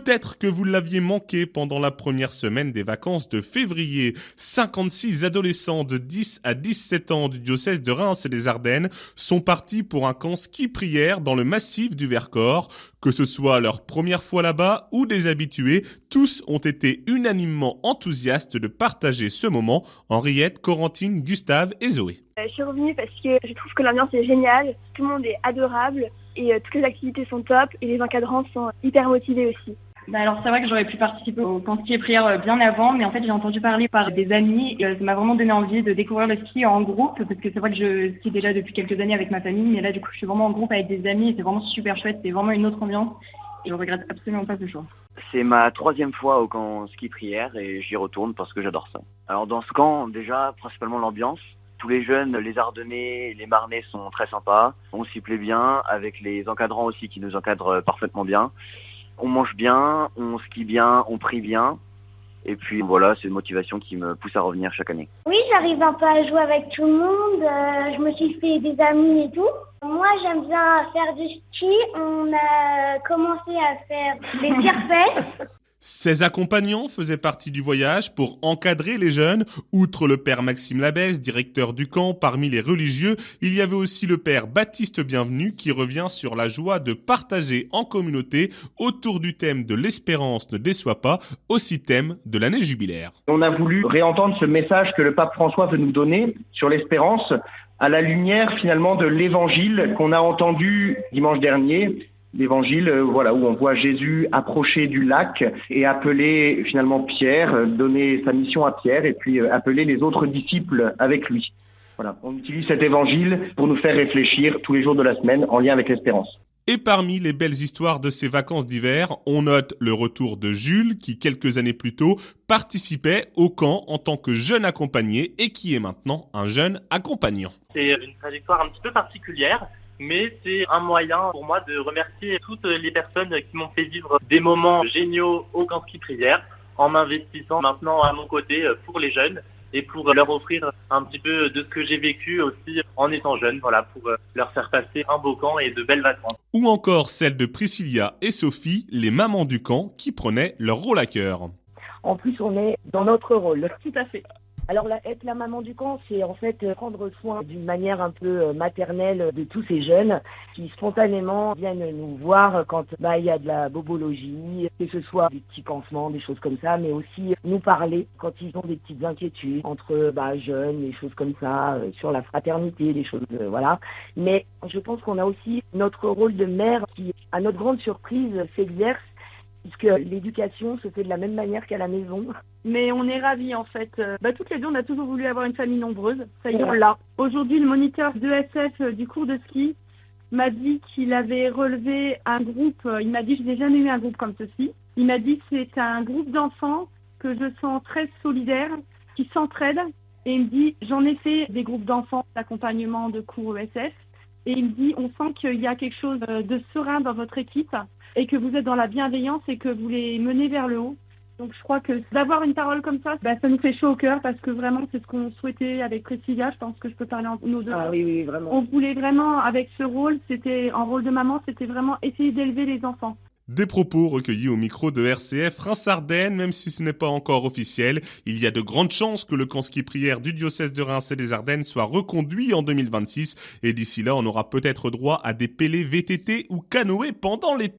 Peut-être que vous l'aviez manqué pendant la première semaine des vacances de février. 56 adolescents de 10 à 17 ans du diocèse de Reims et des Ardennes sont partis pour un camp ski-prière dans le massif du Vercors. Que ce soit leur première fois là-bas ou des habitués, tous ont été unanimement enthousiastes de partager ce moment. Henriette, Corentine, Gustave et Zoé. Je suis revenue parce que je trouve que l'ambiance est géniale, tout le monde est adorable et toutes les activités sont top et les encadrants sont hyper motivés aussi. Alors c'est vrai que j'aurais pu participer au camp ski et prière bien avant, mais en fait j'ai entendu parler par des amis et ça m'a vraiment donné envie de découvrir le ski en groupe, parce que c'est vrai que je skie déjà depuis quelques années avec ma famille, mais là du coup je suis vraiment en groupe avec des amis et c'est vraiment super chouette, c'est vraiment une autre ambiance et je regrette absolument pas ce choix. C'est ma 3e fois au camp ski prière et j'y retourne parce que j'adore ça. Alors dans ce camp, déjà principalement l'ambiance. Tous les jeunes, les Ardennais, les Marnais sont très sympas, on s'y plaît bien, avec les encadrants aussi qui nous encadrent parfaitement bien. On mange bien, on skie bien, on prie bien. Et puis voilà, c'est une motivation qui me pousse à revenir chaque année. Oui, j'arrive un peu à jouer avec tout le monde. Je me suis fait des amis et tout. Moi, j'aime bien faire du ski. On a commencé à faire des pierres. Ces accompagnants faisaient partie du voyage pour encadrer les jeunes. Outre le père Maxime Labesse, directeur du camp, parmi les religieux, il y avait aussi le père Baptiste Bienvenu qui revient sur la joie de partager en communauté autour du thème de l'espérance ne déçoit pas, aussi thème de l'année jubilaire. On a voulu réentendre ce message que le pape François veut nous donner sur l'espérance à la lumière finalement de l'évangile qu'on a entendu dimanche dernier. L'évangile, où on voit Jésus approcher du lac et appeler finalement Pierre, donner sa mission à Pierre et puis appeler les autres disciples avec lui. Voilà, on utilise cet évangile pour nous faire réfléchir tous les jours de la semaine en lien avec l'espérance. Et parmi les belles histoires de ces vacances d'hiver, on note le retour de Jules qui, quelques années plus tôt, participait au camp en tant que jeune accompagné et qui est maintenant un jeune accompagnant. C'est une trajectoire un petit peu particulière. Mais c'est un moyen pour moi de remercier toutes les personnes qui m'ont fait vivre des moments géniaux au camp ski prière en m'investissant maintenant à mon côté pour les jeunes et pour leur offrir un petit peu de ce que j'ai vécu aussi en étant jeune, pour leur faire passer un beau camp et de belles vacances. Ou encore celle de Priscilla et Sophie, les mamans du camp qui prenaient leur rôle à cœur. En plus, on est dans notre rôle. Tout à fait. Alors être la maman du camp, c'est en fait prendre soin d'une manière un peu maternelle de tous ces jeunes qui spontanément viennent nous voir quand il y a de la bobologie, que ce soit des petits pansements, des choses comme ça, mais aussi nous parler quand ils ont des petites inquiétudes entre jeunes, des choses comme ça, sur la fraternité, des choses, voilà. Mais je pense qu'on a aussi notre rôle de mère qui, à notre grande surprise, s'exerce, puisque l'éducation se fait de la même manière qu'à la maison. Mais on est ravis en fait. Toutes les deux, on a toujours voulu avoir une famille nombreuse. Ça y est, on l'a. Aujourd'hui, le moniteur d'ESF du cours de ski m'a dit qu'il avait relevé un groupe. Il m'a dit, je n'ai jamais eu un groupe comme ceci. Il m'a dit que c'est un groupe d'enfants que je sens très solidaires, qui s'entraident. Et il me dit, j'en ai fait des groupes d'enfants d'accompagnement de cours ESF. Et il me dit, on sent qu'il y a quelque chose de serein dans votre équipe et que vous êtes dans la bienveillance et que vous les menez vers le haut. Donc je crois que d'avoir une parole comme ça nous fait chaud au cœur parce que vraiment c'est ce qu'on souhaitait avec Priscilla. Je pense que je peux parler en nos deux. Ah oui, vraiment. On voulait vraiment, avec ce rôle, c'était en rôle de maman, c'était vraiment essayer d'élever les enfants. Des propos recueillis au micro de RCF Reims-Ardennes, même si ce n'est pas encore officiel. Il y a de grandes chances que le camp ski prière du diocèse de Reims et des Ardennes soit reconduit en 2026. Et d'ici là, on aura peut-être droit à des pélés VTT ou canoës pendant l'été.